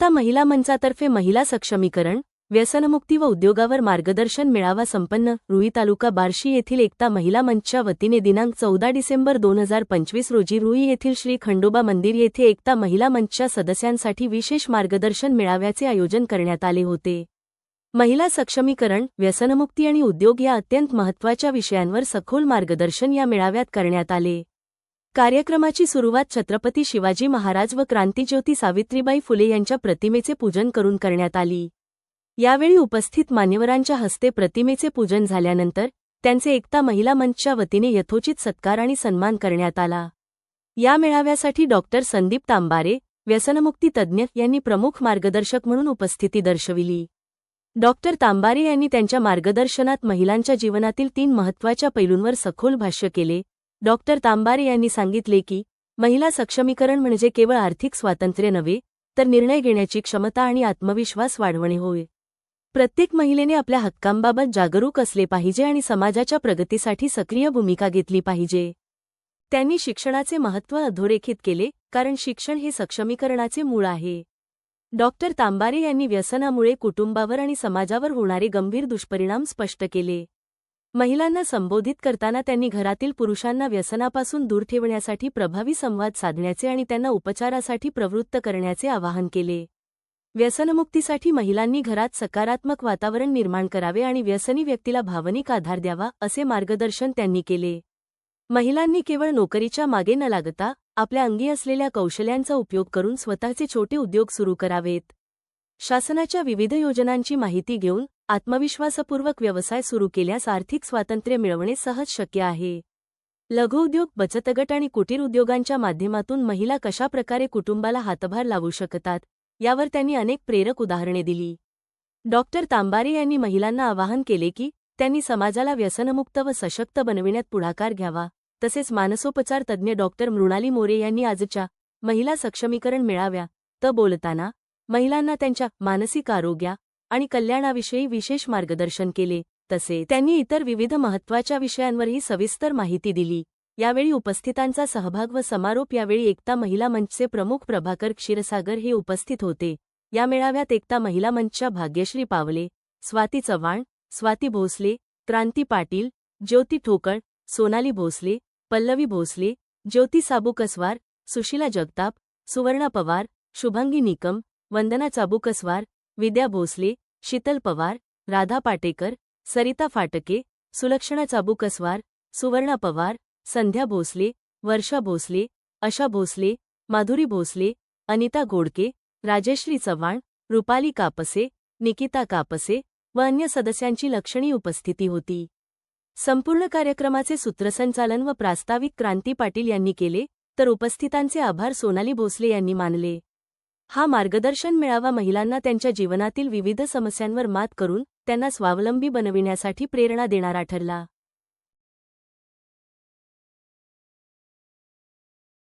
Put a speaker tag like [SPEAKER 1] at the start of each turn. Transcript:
[SPEAKER 1] एकता महिला मंचातर्फे महिला सक्षमीकरण, व्यसनमुक्ती व उद्योगावर मार्गदर्शन मेळावा संपन्न. रुई तालुका बार्शी येथील एकता महिला मंचच्या वतीने दिनांक 14 डिसेंबर 2025 रोजी रुई येथील श्री खंडोबा मंदिर येथे एकता महिला मंचच्या सदस्यांसाठी विशेष मार्गदर्शन मेळाव्याचे आयोजन करण्यात आले होते. महिला सक्षमीकरण, व्यसनमुक्ती आणि उद्योग या अत्यंत महत्त्वाच्या विषयांवर सखोल मार्गदर्शन या मेळाव्यात करण्यात आले. कार्यक्रमाची सुरुवात छत्रपती शिवाजी महाराज व क्रांतिज्योती सावित्रीबाई फुले यांच्या प्रतिमेचे पूजन करून करण्यात आली. यावेळी उपस्थित मान्यवरांच्या हस्ते प्रतिमेचे पूजन झाल्यानंतर त्यांचे एकता महिला मंचच्या वतीने यथोचित सत्कार आणि सन्मान करण्यात आला. या मेळाव्यासाठी डॉक्टर संदीप तांबारे, व्यसनमुक्ती तज्ज्ञ यांनी प्रमुख मार्गदर्शक म्हणून उपस्थिती दर्शविली. डॉक्टर तांबारे यांनी त्यांच्या मार्गदर्शनात महिलांच्या जीवनातील 3 महत्त्वाच्या पैलूंवर सखोल भाष्य केले. डॉक्टर तांबारे यांनी सांगितले की महिला सक्षमीकरण म्हणजे केवळ आर्थिक स्वातंत्र्य नव्हे, तर निर्णय घेण्याची क्षमता आणि आत्मविश्वास वाढवणे होय. प्रत्येक महिलेने आपल्या हक्कांबाबत जागरूक असले पाहिजे आणि समाजाच्या प्रगतीसाठी सक्रिय भूमिका घेतली पाहिजे. त्यांनी शिक्षणाचे महत्त्व अधोरेखित केले, कारण शिक्षण हे सक्षमीकरणाचे मूळ आहे. डॉक्टर तांबारे यांनी व्यसनामुळे कुटुंबावर आणि समाजावर होणारे गंभीर दुष्परिणाम स्पष्ट केले. महिलांना संबोधित करताना त्यांनी घरातील पुरुषांना व्यसनापासून दूर ठेवण्यासाठी प्रभावी संवाद साधण्याचे आणि त्यांना उपचारासाठी प्रवृत्त करण्याचे आवाहन केले. व्यसनमुक्तीसाठी महिलांनी घरात सकारात्मक वातावरण निर्माण करावे आणि व्यसनी व्यक्तीला भावनिक आधार द्यावा, असे मार्गदर्शन त्यांनी केले. महिलांनी केवळ नोकरीच्या मागे न लागता आपल्या अंगी असलेल्या कौशल्यांचा उपयोग करून स्वतःचे छोटे उद्योग सुरू करावेत. शासनाच्या विविध योजनांची माहिती घेऊन आत्मविश्वासपूर्वक व्यवसाय सुरू केल्यास आर्थिक स्वातंत्र्य मिळवणे सहज शक्य आहे. लघुउद्योग, बचतगट आणि कुटीर उद्योगांच्या माध्यमातून महिला कशाप्रकारे कुटुंबाला हातभार लावू शकतात, यावर त्यांनी अनेक प्रेरक उदाहरणे दिली. डॉक्टर तांबारे यांनी महिलांना आवाहन केले की त्यांनी समाजाला व्यसनमुक्त व सशक्त बनविण्यात पुढाकार घ्यावा. तसेच मानसोपचार तज्ज्ञ डॉक्टर मृणाली मोरे यांनी आजच्या महिला सक्षमीकरण मेळाव्यात बोलताना महिलांना त्यांच्या मानसिक आरोग्य आणि कल्याणाविषयी विशेष मार्गदर्शन केले. तसेच त्यांनी इतर विविध महत्त्वाच्या विषयांवरही सविस्तर माहिती दिली. यावेळी उपस्थितांचा सहभाग व समारोप. यावेळी एकता महिला मंचचे प्रमुख प्रभाकर क्षीरसागर हे उपस्थित होते. या मेळाव्यात एकता महिला मंचच्या भाग्यश्री पावले, स्वाती चव्हाण, स्वाती भोसले, क्रांती पाटील, ज्योती ठोकळ, सोनाली भोसले, पल्लवी भोसले, ज्योती साबुकस्वार, सुशीला जगताप, सुवर्णा पवार, शुभंगी निकम, वंदना चाबुकस्वार, विद्या भोसले, शीतल पवार, राधा पाटेकर, सरिता फाटके, सुलक्षणा चाबुकस्वार, सुवर्णा पवार, संध्या भोसले, वर्षा भोसले, आशा भोसले, माधुरी भोसले, अनिता गोडके, राजेश्री चव्हाण, रुपाली कापसे, निकिता कापसे व अन्य सदस्यांची लक्षणीय उपस्थिती होती. संपूर्ण कार्यक्रमाचे सूत्रसंचालन व प्रास्ताविक क्रांती पाटील यांनी केले, तर उपस्थितांचे आभार सोनाली भोसले यांनी मानले. हा मार्गदर्शन मेळावा महिलांना त्यांच्या जीवनातील विविध समस्यांवर मात करून त्यांना स्वावलंबी बनविण्यासाठी प्रेरणा देणारा ठरला.